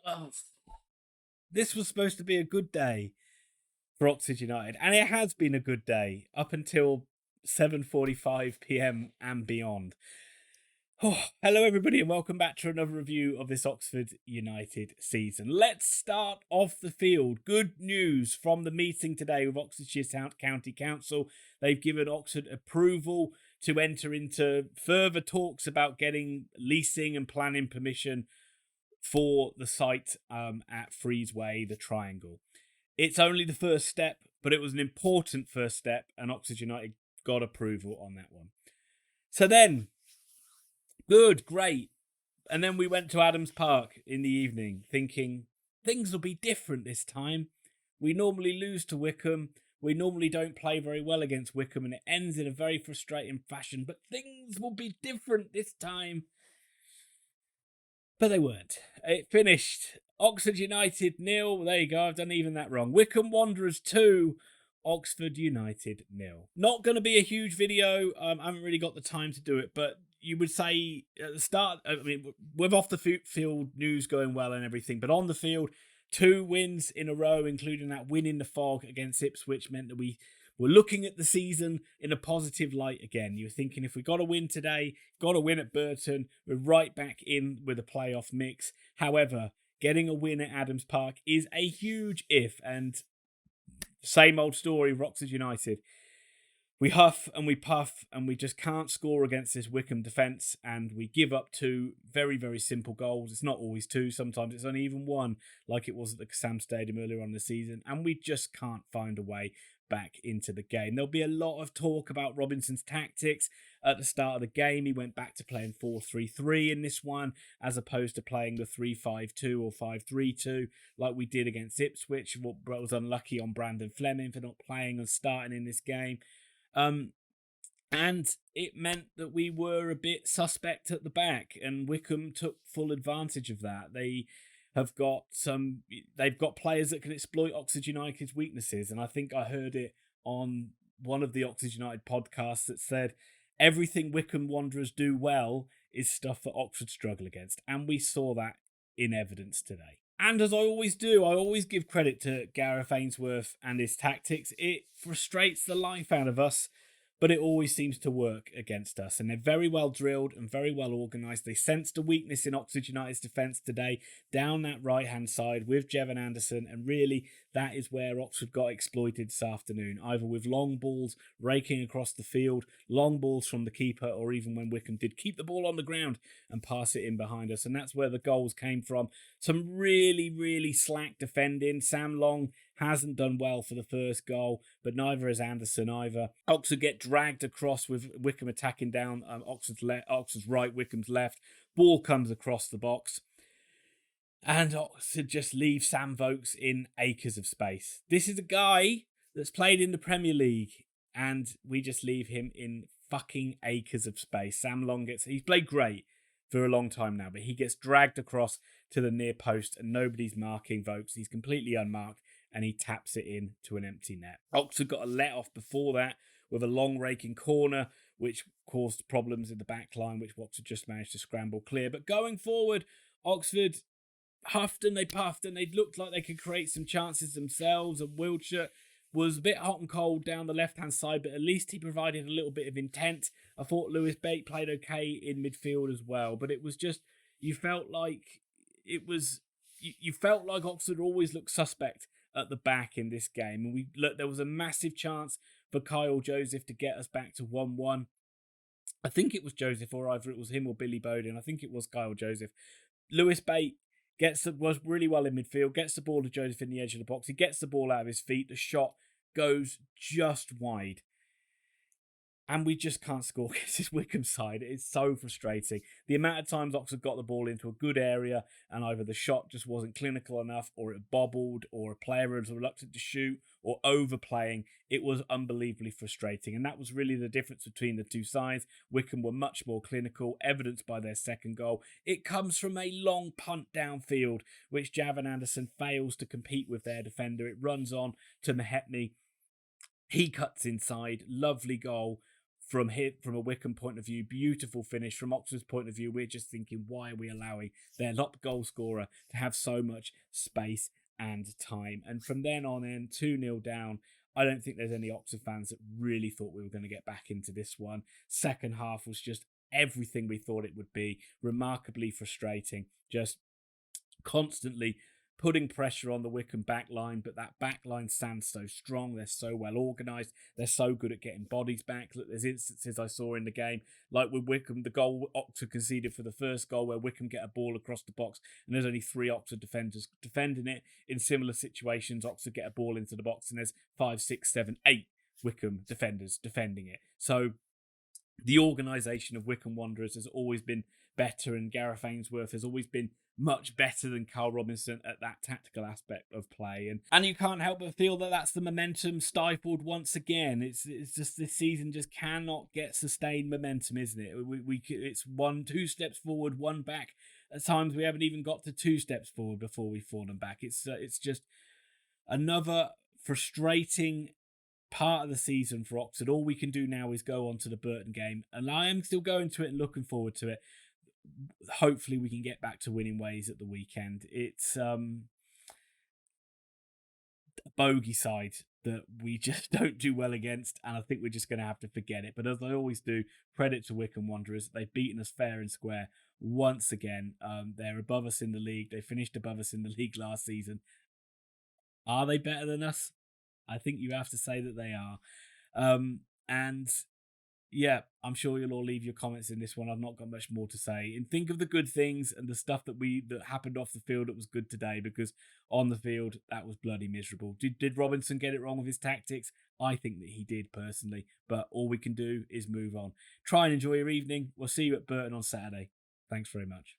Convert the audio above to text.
Oh, this was supposed to be a good day for Oxford United, and it has been a good day up until 7:45 p.m. and beyond. Oh, hello, everybody, and welcome back to another review of this Oxford United season. Let's start off the field. Good news from the meeting today with Oxfordshire County Council. They've given Oxford approval to enter into further talks about getting leasing and planning permission for the site at Freezeway, the Triangle. It's only the first step, but it was an important first step, and Oxford United got approval on that one. So then, good, great. And then we went to Adams Park in the evening, thinking things will be different this time. We normally lose to Wycombe. We normally don't play very well against Wycombe, and it ends in a very frustrating fashion. But things will be different this time. But they weren't. It finished Oxford United 0. There you go. I've done even that wrong. Wycombe Wanderers 2. Oxford United 0. Not going to be a huge video. I haven't really got the time to do it. But you would say at the start, I mean, with off the field news going well and everything. But on the field, 2 wins in a row, including that win in the fog against Ipswich, meant that we were looking at the season in a positive light again. You're thinking, if we got a win today, got a win at Burton, we're right back in with a playoff mix. However, getting a win at Adams Park is a huge if, and same old story, Oxford United. We huff and we puff and we just can't score against this Wycombe defence, and we give up 2 very, very simple goals. It's not always 2, sometimes it's only even 1, like it was at the Sam Stadium earlier on in the season, and we just can't find a way back into the game. There'll be a lot of talk about Robinson's tactics. At the start of the game, he went back to playing 4-3-3 in this one, as opposed to playing the 3-5-2 or 5-3-2 like we did against Ipswich. What was unlucky on Brandon Fleming for not playing and starting in this game. And it meant that we were a bit suspect at the back, and Wycombe took full advantage of that. They've got players that can exploit Oxford United's weaknesses, and I think I heard it on one of the Oxford United podcasts that said everything Wycombe Wanderers do well is stuff that Oxford struggle against, and we saw that in evidence today. And as I always do, I always give credit to Gareth Ainsworth and his tactics. It frustrates the life out of us, but it always seems to work against us. And they're very well drilled and very well organised. They sensed a weakness in Oxford United's defence today down that right-hand side with Jevon Anderson. And really, that is where Oxford got exploited this afternoon, either with long balls raking across the field, long balls from the keeper, or even when Wycombe did keep the ball on the ground and pass it in behind us. And that's where the goals came from. Some really, really slack defending. Sam Long hasn't done well for the first goal, but neither has Anderson either. Oxford get dragged across with Wycombe attacking down Oxford's right, Wycombe's left. Ball comes across the box, and Oxford just leave Sam Vokes in acres of space. This is a guy that's played in the Premier League, and we just leave him in fucking acres of space. Sam Long he's played great for a long time now, but he gets dragged across to the near post, and nobody's marking Vokes. He's completely unmarked, and he taps it in to an empty net. Oxford got a let-off before that with a long raking corner, which caused problems in the back line, which Oxford just managed to scramble clear. But going forward, Oxford huffed and they puffed, and they looked like they could create some chances themselves. And Wiltshire was a bit hot and cold down the left-hand side, but at least he provided a little bit of intent. I thought Lewis Bate played okay in midfield as well, but it was just, you felt like Oxford always looked suspect at the back in this game. And there was a massive chance for Kyle Joseph to get us back to 1-1. I think it was Joseph, or either it was him or Billy Bowden. I think it was Kyle Joseph. Lewis Bate was really well in midfield, gets the ball to Joseph in the edge of the box. He gets the ball out of his feet. The shot goes just wide. And we just can't score against this Wycombe side. It's so frustrating. The amount of times Oxford got the ball into a good area and either the shot just wasn't clinical enough, or it bobbled, or a player was reluctant to shoot, or overplaying. It was unbelievably frustrating. And that was really the difference between the two sides. Wycombe were much more clinical, evidenced by their second goal. It comes from a long punt downfield, which Jevon Anderson fails to compete with their defender. It runs on to Mehmeti. He cuts inside. Lovely goal from a Wycombe point of view. Beautiful finish. From Oxford's point of view, we're just thinking, why are we allowing their top goal scorer to have so much space and time? And from then on in, 2-0 down. I don't think there's any Oxford fans that really thought we were going to get back into this one. Second half was just everything we thought it would be. Remarkably frustrating. Just constantly putting pressure on the Wycombe backline, but that backline stands so strong. They're so well organised. They're so good at getting bodies back. Look, there's instances I saw in the game, like with Wycombe, the goal Oxford conceded for the first goal, where Wycombe get a ball across the box, and there's only 3 Oxford defenders defending it. In similar situations, Oxford get a ball into the box, and there's 5, 6, 7, 8 Wycombe defenders defending it. So the organisation of Wycombe Wanderers has always been better, and Gareth Ainsworth has always been much better than KARL Robinson at that tactical aspect of play. And you can't help but feel that that's the momentum stifled once again. It's just this season just cannot get sustained momentum, isn't it? It's 2 steps forward, 1 back. At times we haven't even got to 2 steps forward before we've fallen back. It's just another frustrating part of the season for Oxford. All we can do now is go on to the Burton game, and I am still going to it and looking forward to it. Hopefully we can get back to winning ways at the weekend. It's a bogey side that we just don't do well against, and I think we're just going to have to forget it. But as I always do, credit to Wycombe Wanderers. They've beaten us fair and square once again. They're above us in the league. They finished above us in the league last season. Are they better than us? I think you have to say that they are. And yeah, I'm sure you'll all leave your comments in this one. I've not got much more to say. And think of the good things and the stuff that happened off the field that was good today, because on the field, that was bloody miserable. Did Robinson get it wrong with his tactics? I think that he did, personally. But all we can do is move on. Try and enjoy your evening. We'll see you at Burton on Saturday. Thanks very much.